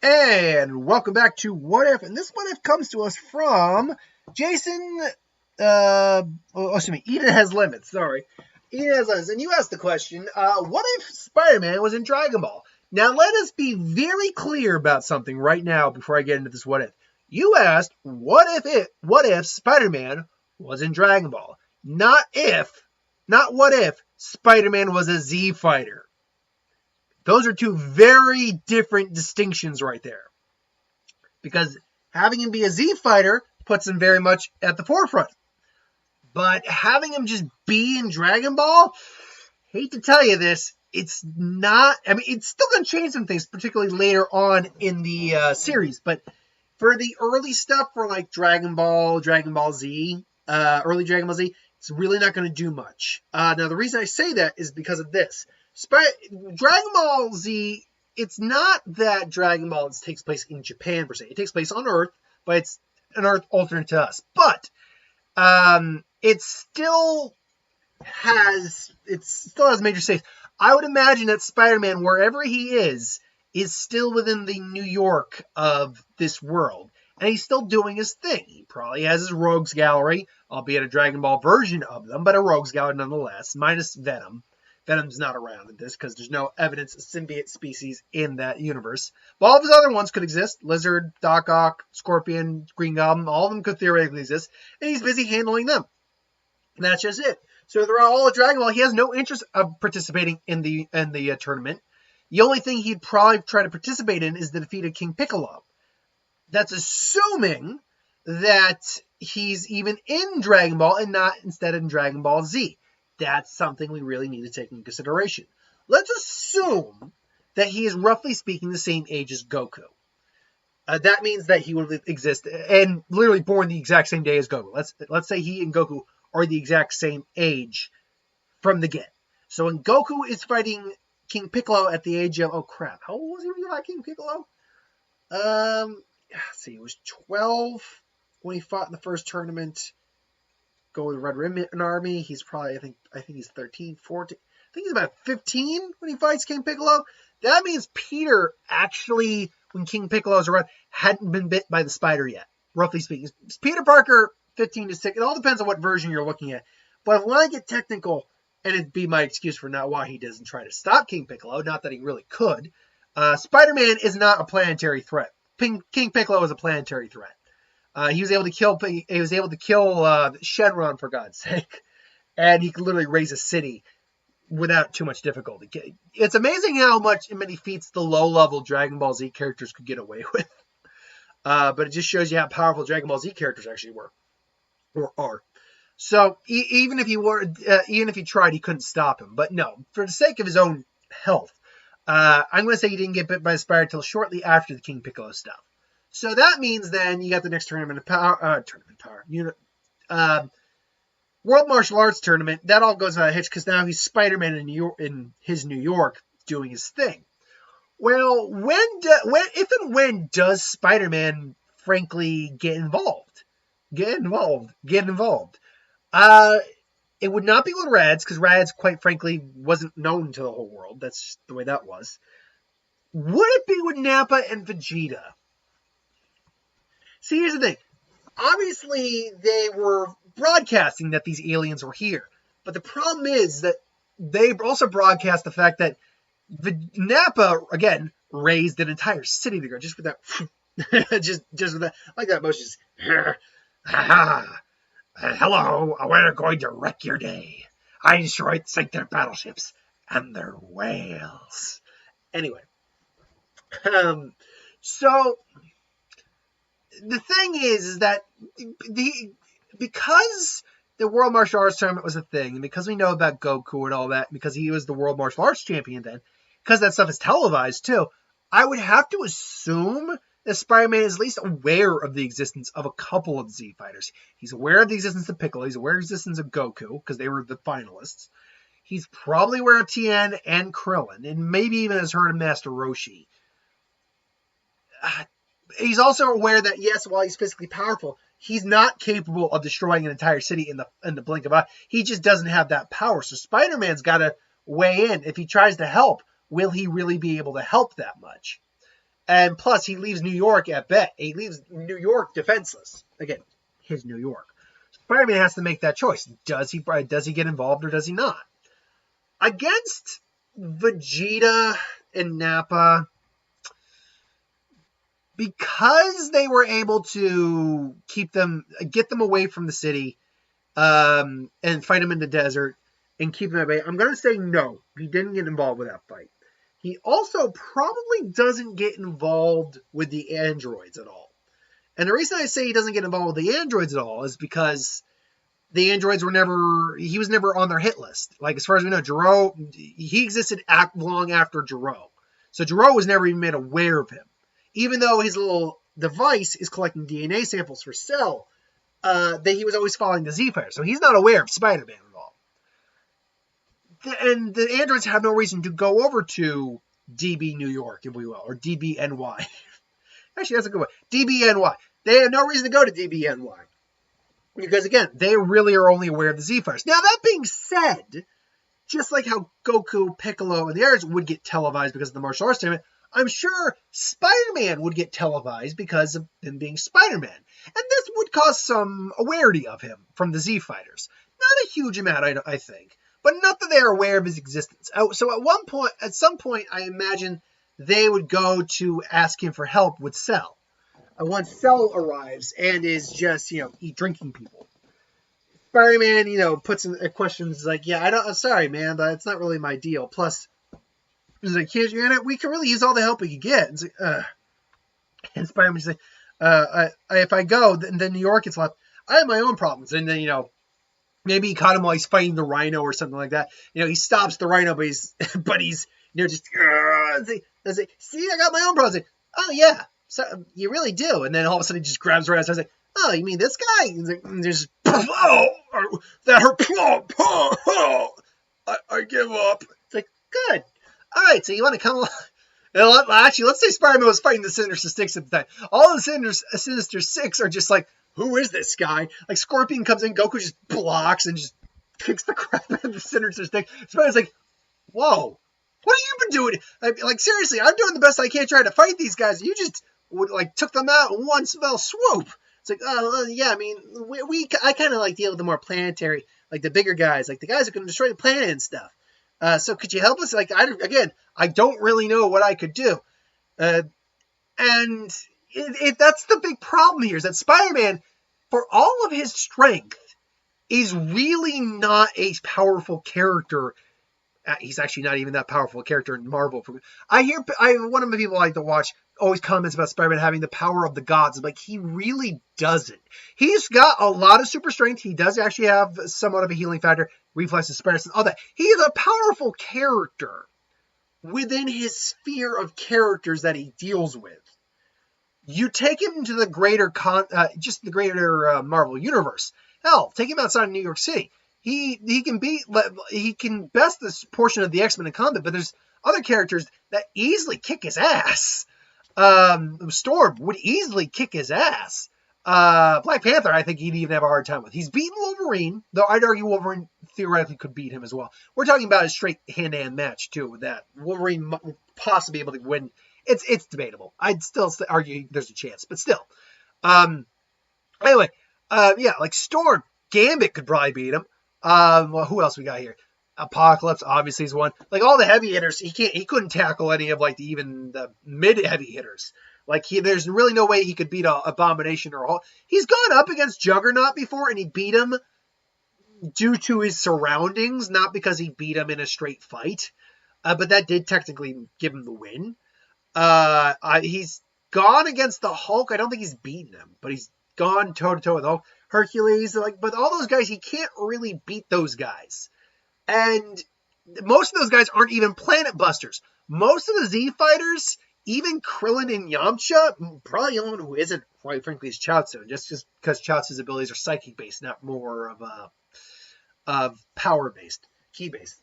And welcome back to What If, and this What If comes to us from Jason, Eden Has Limits, sorry. Eden Has Limits, and you asked the question, what if Spider-Man was in Dragon Ball? Now let us be very clear about something right now before I get into this What If. You asked, what if Spider-Man was in Dragon Ball? Not what if Spider-Man was a Z fighter. Those are two very different distinctions right there. Because having him be a Z fighter puts him very much at the forefront. But having him just be in Dragon Ball, hate to tell you this, it's not, it's still going to change some things, particularly later on in the series. But for the early stuff, for like Dragon Ball Z, early Dragon Ball Z, it's really not going to do much. Now, the reason I say that is because of this. Dragon Ball Z, it's not that Dragon Ball takes place in Japan per se. It takes place on Earth, but it's an Earth alternate to us. But it still has major stakes. I would imagine that Spider-Man, wherever he is still within the New York of this world. And he's still doing his thing. He probably has his rogues gallery, albeit a Dragon Ball version of them, but a rogues gallery nonetheless, minus Venom. Venom's not around in this because there's no evidence of symbiote species in that universe. But all of his other ones could exist. Lizard, Doc Ock, Scorpion, Green Goblin, all of them could theoretically exist. And he's busy handling them. And that's just it. So throughout all of Dragon Ball, he has no interest of participating in the tournament. The only thing he'd probably try to participate in is the defeat of King Piccolo. That's assuming that he's even in Dragon Ball and not instead in Dragon Ball Z. That's something we really need to take into consideration. Let's assume that he is roughly speaking the same age as Goku. That means that he would exist and literally born the exact same day as Goku. Let's say he and Goku are the exact same age from the get. So when Goku is fighting King Piccolo at the age of, how old was he when he fought King Piccolo? He was 12 when he fought in the first tournament. Go with Red Ribbon Army. He's probably, I think he's 13, 14. I think he's about 15 when he fights King Piccolo. That means Peter actually, when King Piccolo's around, hadn't been bit by the spider yet, roughly speaking. Peter Parker, 15 to 6. It all depends on what version you're looking at. But when I get technical, and it'd be my excuse for not why he doesn't try to stop King Piccolo, not that he really could, Spider-Man is not a planetary threat. King Piccolo is a planetary threat. He was able to kill Shenron, for God's sake, and he could literally raise a city without too much difficulty. It's amazing how many feats the low-level Dragon Ball Z characters could get away with. But it just shows you how powerful Dragon Ball Z characters actually were, or are. So even if he tried, he couldn't stop him. But no, for the sake of his own health, I'm going to say he didn't get bit by the spider until shortly after the King Piccolo stuff. So that means then you got the next World Martial Arts Tournament. That all goes without a hitch because now he's Spider-Man in his New York doing his thing. Well, when does Spider-Man frankly get involved? Get involved. It would not be with Raditz because Raditz, quite frankly, wasn't known to the whole world. That's just the way that was. Would it be with Nappa and Vegeta? See, here's the thing. Obviously, they were broadcasting that these aliens were here. But the problem is that they also broadcast the fact that Nappa, again, raised an entire city to go just with that. just with that. Like that motion. Just, hello, we're going to wreck your day. I sink their battleships and their whales. Anyway. So the thing is that because the World Martial Arts Tournament was a thing, and because we know about Goku and all that, because he was the World Martial Arts Champion then, because that stuff is televised too, I would have to assume that Spider-Man is at least aware of the existence of a couple of Z fighters. He's aware of the existence of Piccolo. He's aware of the existence of Goku, because they were the finalists. He's probably aware of Tien and Krillin, and maybe even has heard of Master Roshi. He's also aware that, yes, while he's physically powerful, he's not capable of destroying an entire city in the blink of an eye. He just doesn't have that power. So Spider-Man's got to weigh in. If he tries to help, will he really be able to help that much? And plus, he leaves New York at bet. He leaves New York defenseless. Again, his New York. Spider-Man has to make that choice. Does he get involved or does he not? Against Vegeta and Nappa, because they were able to get them away from the city, and fight them in the desert and keep them at bay, I'm going to say no. He didn't get involved with that fight. He also probably doesn't get involved with the androids at all. And the reason I say he doesn't get involved with the androids at all is because the androids he was never on their hit list. Like, as far as we know, Gero, he existed long after Gero. So Gero was never even made aware of him. Even though his little device is collecting DNA samples for Cell, that he was always following the Z-Fire. So he's not aware of Spider-Man at all. And the androids have no reason to go over to DB New York, if we will, or DBNY. Actually, that's a good one. DBNY. They have no reason to go to DBNY. Because, again, they really are only aware of the Z-Fires. Now, that being said, just like how Goku, Piccolo, and the others would get televised because of the martial arts tournament, I'm sure Spider-Man would get televised because of him being Spider-Man. And this would cause some awareness of him from the Z-Fighters. Not a huge amount, I think. But not that they are aware of his existence. So at some point, I imagine they would go to ask him for help with Cell. Once Cell arrives and is just, drinking people. Spider-Man, puts in questions like, I'm sorry, man, but it's not really my deal. Plus, he's like, we can really use all the help we can get. It's like, and Spider-Man's like, if I go, then New York gets left. I have my own problems. And then, maybe he caught him while he's fighting the Rhino or something like that. He stops the Rhino, but he's just, see, I got my own problems. Like, oh, yeah, so you really do. And then all of a sudden he just grabs her ass. I was like, oh, you mean this guy? And there's, oh, that hurt. I give up. It's like, good. All right, so you want to come along? Actually, let's say Spider-Man was fighting the Sinister Six at the time. All the Sinister Six are just like, who is this guy? Like, Scorpion comes in, Goku just blocks and just kicks the crap out of the Sinister Six. Spider-Man's like, whoa, what have you been doing? Like, seriously, I'm doing the best I can trying to fight these guys. You just, took them out in one fell swoop. It's like, yeah, I mean, I kind of, deal with the more planetary, the bigger guys, the guys who can destroy the planet and stuff. So could you help us? I don't really know what I could do. And that's the big problem here, is that Spider-Man, for all of his strength, is really not a powerful character. He's actually not even that powerful a character in Marvel. One of the people I like to watch always comments about Spider-Man having the power of the gods. He really doesn't. He's got a lot of super strength. He does actually have somewhat of a healing factor, reflexes, Spider-Man, all that. He is a powerful character within his sphere of characters that he deals with. You take him to the greater Marvel universe. Hell, take him outside of New York City. He can best this portion of the X-Men in combat, but there's other characters that easily kick his ass. Storm would easily kick his ass. Black Panther, I think he'd even have a hard time with. He's beaten Wolverine, though I'd argue Wolverine theoretically could beat him as well. We're talking about a straight hand-to-hand match, too, with that. Wolverine might possibly be able to win. It's debatable. I'd still argue there's a chance, but still. Anyway, Storm, Gambit could probably beat him. Who else we got here? Apocalypse obviously is one. All the heavy hitters, he couldn't tackle any of even the mid heavy hitters. There's really no way he could beat Abomination or all. He's gone up against Juggernaut before and he beat him due to his surroundings, not because he beat him in a straight fight. But that did technically give him the win. He's gone against the Hulk. I don't think he's beaten him, but he's gone toe to toe with Hulk. Hercules, but all those guys, he can't really beat those guys. And most of those guys aren't even Planet Busters. Most of the Z fighters, even Krillin and Yamcha, probably the only one who isn't, quite frankly, is Chaozu. Just because Chaozu's abilities are psychic based, not more of power based, key based.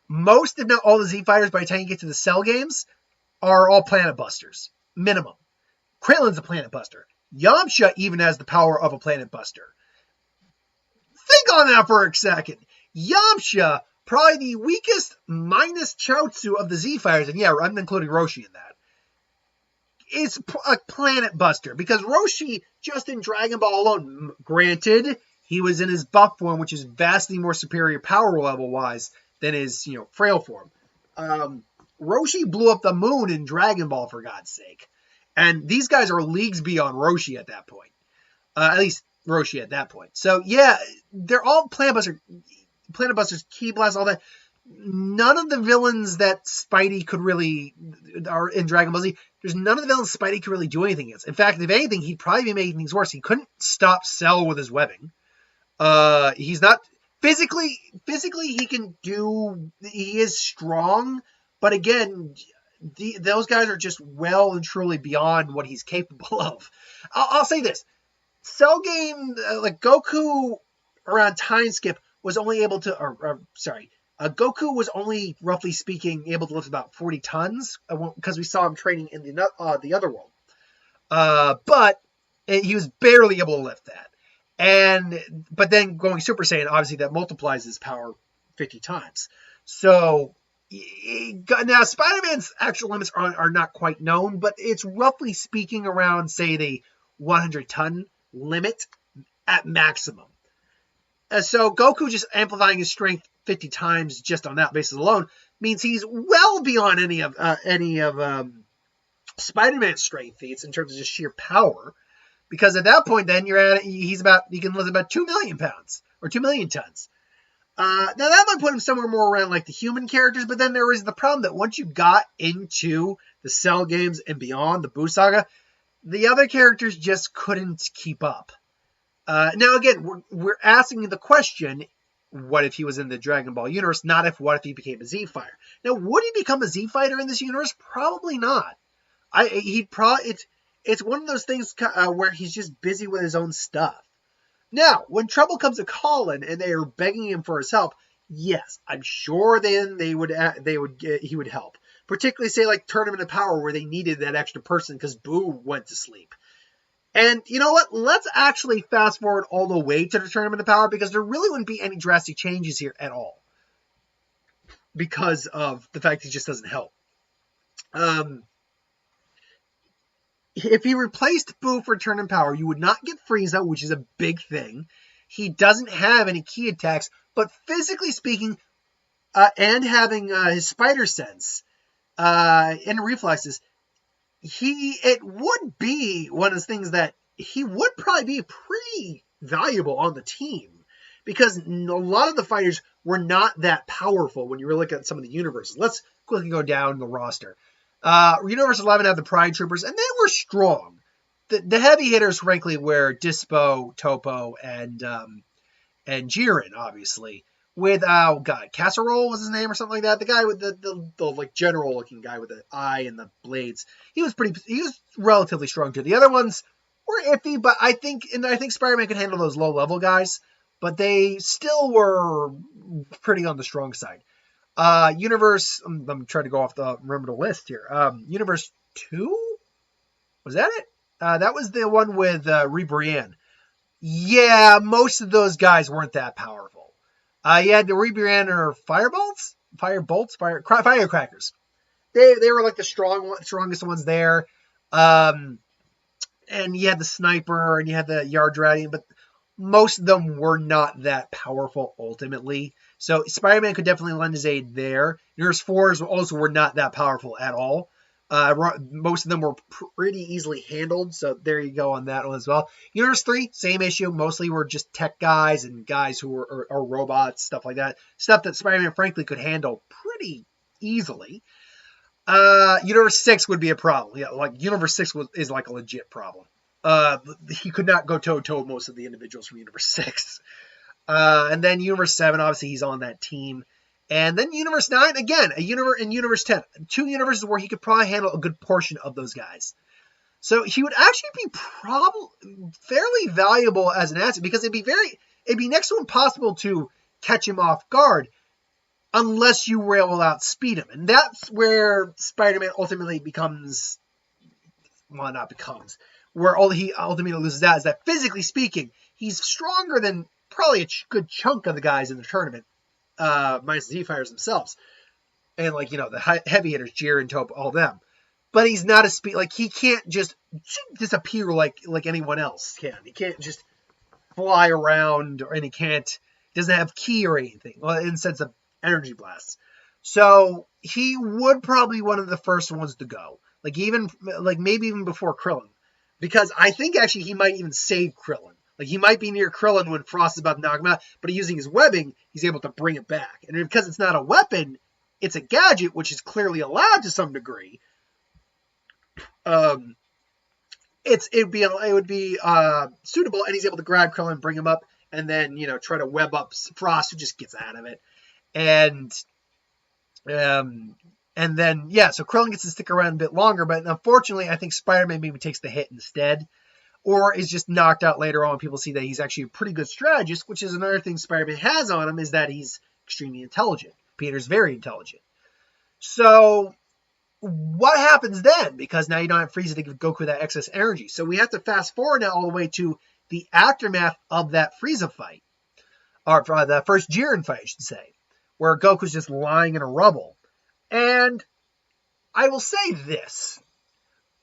Most, if not all, the Z fighters, by the time you get to the Cell games, are all Planet Busters, minimum. Krillin's a Planet Buster. Yamcha even has the power of a Planet Buster. Think on that for a second. Yamcha, probably the weakest minus Chaozu of the Z-Fighters. And yeah, I'm including Roshi in that. is a planet buster because Roshi, just in Dragon Ball alone, granted, he was in his buff form, which is vastly more superior power level wise than his, frail form. Roshi blew up the moon in Dragon Ball, for God's sake. And these guys are leagues beyond Roshi at that point. At least Roshi at that point. So, yeah, they're all Planet Busters, Ki Blast, all that. None of the villains that Spidey could really, are in Dragon Ball Z, there's none of the villains Spidey could really do anything against. In fact, if anything, he'd probably be making things worse. He couldn't stop Cell with his webbing. He's not, physically he is strong, but again, those guys are just well and truly beyond what he's capable of. I'll say this. Cell game, like Goku around time skip was only able to, Goku was only, roughly speaking, able to lift about 40 tons because we saw him training in the other world. But he was barely able to lift that. But then going Super Saiyan, obviously that multiplies his power 50 times. So now Spider-Man's actual limits are not quite known, but it's roughly speaking around, say, the 100-ton limit at maximum. So Goku just amplifying his strength 50 times just on that basis alone means he's well beyond any of Spider-Man's strength feats in terms of just sheer power. Because at that point, then he can lift about 2 million pounds or 2 million tons. Now that might put him somewhere more around like the human characters, but then there is the problem that once you got into the Cell games and beyond the Buu saga, the other characters just couldn't keep up. Now again, we're asking the question, what if he was in the Dragon Ball universe? Not what if he became a Z Fighter? Now, would he become a Z Fighter in this universe? Probably not. It's one of those things where he's just busy with his own stuff. Now, when trouble comes to Colin and they are begging him for his help, yes, I'm sure then he would help. Particularly, say, like Tournament of Power, where they needed that extra person because Boo went to sleep. And you know what? Let's actually fast forward all the way to the Tournament of Power because there really wouldn't be any drastic changes here at all because of the fact he just doesn't help. If he replaced Boo for Tournament of Power, you would not get Frieza, which is a big thing. He doesn't have any key attacks, but physically speaking, and having his spider sense and reflexes, it would be one of those things that he would probably be pretty valuable on the team because a lot of the fighters were not that powerful when you were looking at some of the universes. Let's quickly go down the roster. Universe 11 had the Pride Troopers, and they were strong. The heavy hitters, frankly, were Dispo, Topo, and Jiren, obviously. With Casserole was his name or something like that. The guy with the like general looking guy with the eye and the blades. He was relatively strong too. The other ones were iffy, but I think Spider-Man could handle those low level guys, but they still were pretty on the strong side. Universe, I'm trying to go off remember the list here. Universe 2? Was that it? That was the one with Ribrianne. Yeah, most of those guys weren't that powerful. You had the Ribrianne or firecrackers. They were like the strongest ones there. And you had the sniper and you had the yard dragon, but most of them were not that powerful ultimately. So Spider-Man could definitely lend his aid there. Universe 4s also were not that powerful at all. Most of them were pretty easily handled, so there you go on that one as well. Universe 3, same issue. Mostly were just tech guys and guys who are robots, stuff like that. Stuff that Spider-Man, frankly, could handle pretty easily. Universe 6 would be a problem. Yeah, like Universe 6 is like a legit problem. He could not go toe-to-toe with most of the individuals from Universe 6. And then Universe 7, obviously, he's on that team. And then Universe 9, again, in Universe 10. 2 universes where he could probably handle a good portion of those guys. So he would actually be fairly valuable as an asset because it'd be next to impossible to catch him off guard unless you were able to outspeed him. And that's where Spider-Man ultimately where he ultimately loses that is that physically speaking, he's stronger than probably a good chunk of the guys in the tournament. Minus the Z-Fighters themselves. And the heavy hitters, Jiren, Taupe, all them. but he's not a speed. Like he can't just disappear like anyone else can. He can't just fly around, and he doesn't have ki or anything. Well, in the sense of energy blasts. So he would probably be one of the first ones to go. Maybe even before Krillin. Because I think actually he might even save Krillin. Like he might be near Krillin when Frost is about to knock him out, but using his webbing, he's able to bring it back. And because it's not a weapon, it's a gadget, which is clearly allowed to some degree. It would be suitable, and he's able to grab Krillin, bring him up, and then try to web up Frost, who just gets out of it. And then so Krillin gets to stick around a bit longer, but unfortunately I think Spider-Man maybe takes the hit instead, or is just knocked out later on. People see that he's actually a pretty good strategist, which is another thing Spider-Man has on him, is that he's extremely intelligent. Peter's very intelligent. So what happens then? Because now you don't have Frieza to give Goku that excess energy. So we have to fast forward now all the way to the aftermath of that Frieza fight, or the first Jiren fight, I should say, where Goku's just lying in a rubble. And I will say this.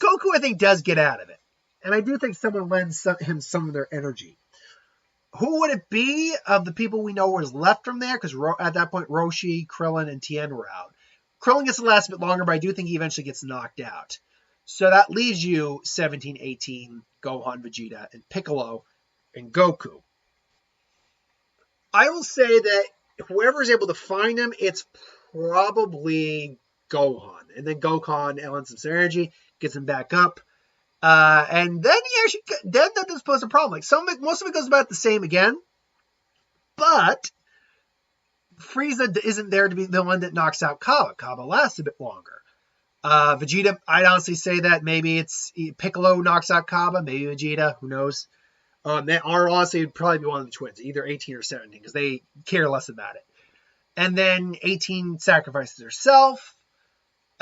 Goku, I think, does get out of it. And I do think someone lends him some of their energy. Who would it be of the people we know was left from there? Because at that point, Roshi, Krillin, and Tien were out. Krillin gets to last a bit longer, but I do think he eventually gets knocked out. So that leaves you 17, 18, Gohan, Vegeta, and Piccolo, and Goku. I will say that whoever is able to find him, it's probably Gohan. And then Gohan lends him some energy, gets him back up. And then that does pose a problem. Like most of it goes about the same again. But Frieza isn't there to be the one that knocks out Kaba. Kaba lasts a bit longer. Vegeta, I'd honestly say that maybe it's Piccolo knocks out Kaba, maybe Vegeta, who knows. Honestly, it'd probably be one of the twins, either 18 or 17, because they care less about it. And then 18 sacrifices herself.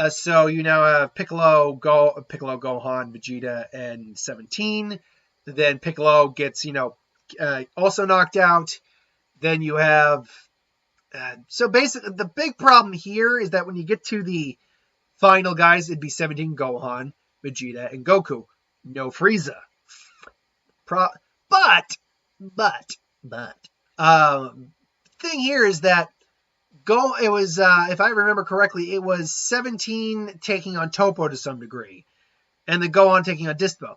So you now have Piccolo, Gohan, Vegeta, and 17. Then Piccolo gets, also knocked out. Then you have... so basically, the big problem here is that when you get to the final guys, it'd be 17, Gohan, Vegeta, and Goku. No Frieza. But, thing here is that it was, if I remember correctly, it was 17 taking on Toppo to some degree, and then Gohan taking on Dispo.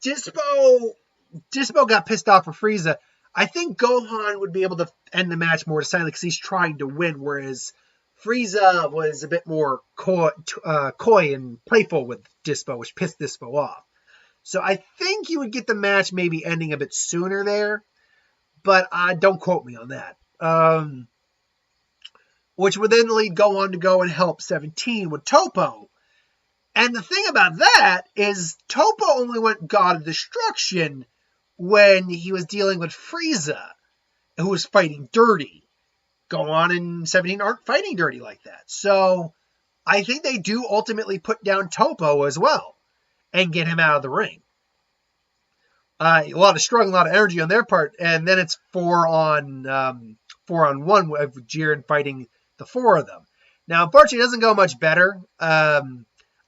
Dispo got pissed off for Frieza. I think Gohan would be able to end the match more decidedly because he's trying to win, whereas Frieza was a bit more coy and playful with Dispo, which pissed Dispo off. So I think you would get the match maybe ending a bit sooner there, but don't quote me on that. Which would then lead Gohan to go and help 17 with Toppo. And the thing about that is Toppo only went God of Destruction when he was dealing with Frieza, who was fighting dirty. Gohan and 17 aren't fighting dirty like that. So I think they do ultimately put down Toppo as well and get him out of the ring. A lot of struggle, a lot of energy on their part, and then it's 4-on-1 with Jiren fighting the four of them. Now, unfortunately, it doesn't go much better.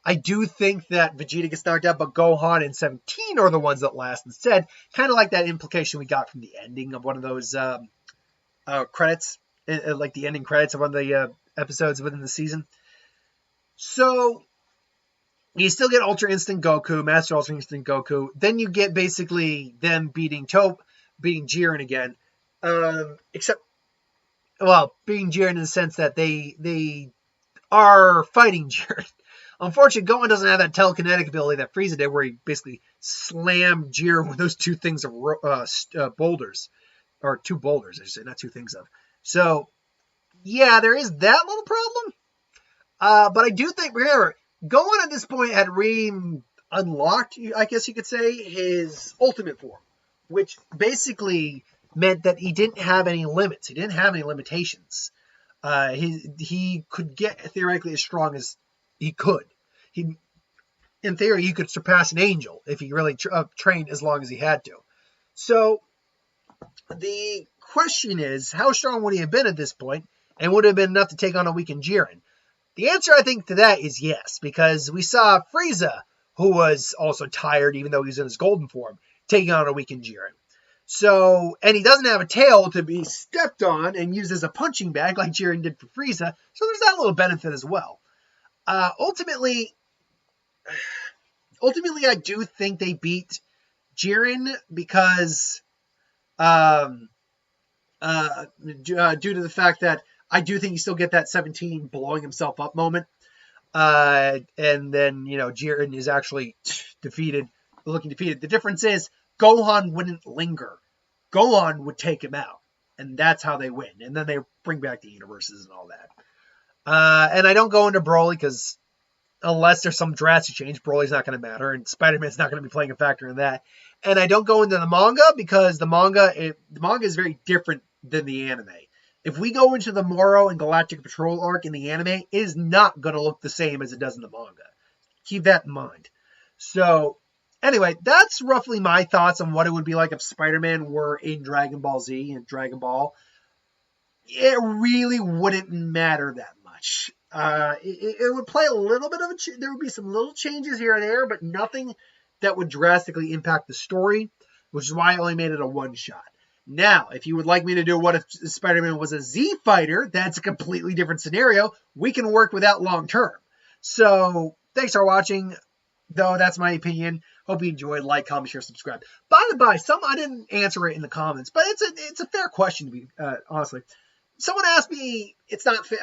I do think that Vegeta gets knocked out, but Gohan and 17 are the ones that last instead. Kind of like that implication we got from the ending of one of those credits, like the ending credits of one of the episodes within the season. So you still get Ultra Instinct Goku, Master Ultra Instinct Goku. Then you get basically them beating Jiren again. Beating Jiren in the sense that they are fighting Jiren. Unfortunately, Gohan doesn't have that telekinetic ability that Frieza did, where he basically slammed Jiren with those two things of boulders. Or two boulders, I should say, not two things of. So, yeah, there is that little problem. But I do think, remember, Gohan at this point had unlocked, I guess you could say, his ultimate form, which basically meant that he didn't have any limits. He didn't have any limitations. He could get theoretically as strong as he could. In theory, he could surpass an angel if he really trained as long as he had to. So the question is, how strong would he have been at this point, and would it have been enough to take on a weakened Jiren? The answer, I think, to that is yes, because we saw Frieza, who was also tired, even though he's in his golden form, taking on a weakened Jiren. So, and he doesn't have a tail to be stepped on and used as a punching bag like Jiren did for Frieza, so there's that little benefit as well. Ultimately, I do think they beat Jiren because due to the fact that I do think you still get that 17 blowing himself up moment. And then, Jiren is actually looking defeated. The difference is Gohan wouldn't linger. Gohan would take him out. And that's how they win. And then they bring back the universes and all that. And I don't go into Broly because unless there's some drastic change, Broly's not going to matter. And Spider-Man's not going to be playing a factor in that. And I don't go into the manga because the manga is very different than the anime. If we go into the Moro and Galactic Patrol arc in the anime, it is not going to look the same as it does in the manga. Keep that in mind. So, anyway, that's roughly my thoughts on what it would be like if Spider-Man were in Dragon Ball Z and Dragon Ball. It really wouldn't matter that much. It would play a little bit of there would be some little changes here and there, but nothing that would drastically impact the story, which is why I only made it a one-shot. Now, if you would like me to do what if Spider-Man was a Z fighter, that's a completely different scenario. We can work with that long-term. So, thanks for watching, though. That's my opinion. Hope you enjoyed. Like, comment, share, subscribe. By the by, I didn't answer it in the comments, but it's a fair question to be, honestly. Someone asked me, it's not fair,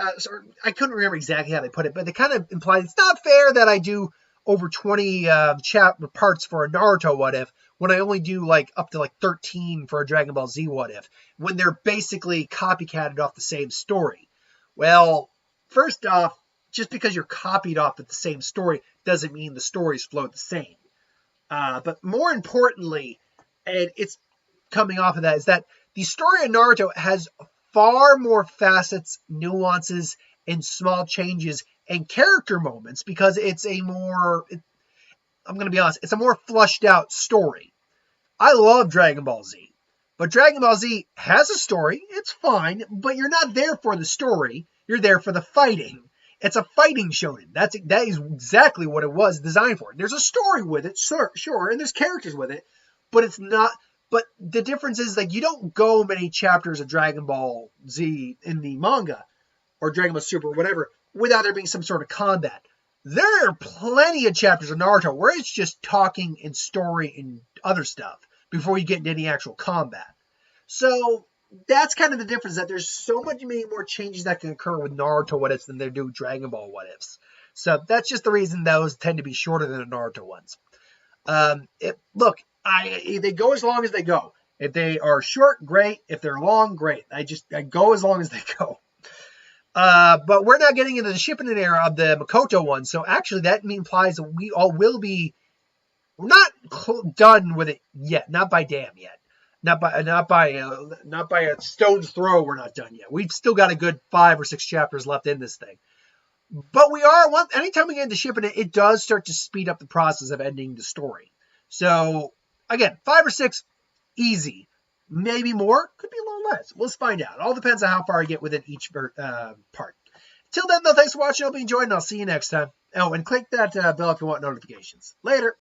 I couldn't remember exactly how they put it, but they kind of implied it's not fair that I do over 20 chapter parts for a Naruto What If when I only do up to 13 for a Dragon Ball Z What If, when they're basically copycatted off the same story. Well, first off, just because you're copied off of the same story doesn't mean the stories flow the same. But more importantly, and it's coming off of that, is that the story of Naruto has far more facets, nuances, and small changes and character moments because it's a more, I'm going to be honest, it's a more flushed out story. I love Dragon Ball Z, but Dragon Ball Z has a story. It's fine, but you're not there for the story. You're there for the fighting. It's a fighting shonen. That is exactly what it was designed for. There's a story with it, sure, and there's characters with it, but it's not. But the difference is you don't go many chapters of Dragon Ball Z in the manga or Dragon Ball Super or whatever without there being some sort of combat. There are plenty of chapters of Naruto where it's just talking and story and other stuff before you get into any actual combat. So that's kind of the difference, that there's so many more changes that can occur with Naruto What Ifs than there do Dragon Ball What Ifs. So that's just the reason those tend to be shorter than the Naruto ones. They go as long as they go. If they are short, great. If they're long, great. I go as long as they go. But we're not getting into the Shippuden era of the Makoto one, so actually that implies that we all will be not done with it yet. Not by damn yet. Not by a stone's throw. We're not done yet. We've still got a good 5 or 6 chapters left in this thing. But we are. Anytime we get into Shippuden, it does start to speed up the process of ending the story. So again, 5 or 6, easy. Maybe more, could be a little less. Let's find out. It all depends on how far I get within each part. Till then, though, thanks for watching. I hope you enjoyed, and I'll see you next time. Oh, and click that bell if you want notifications. Later.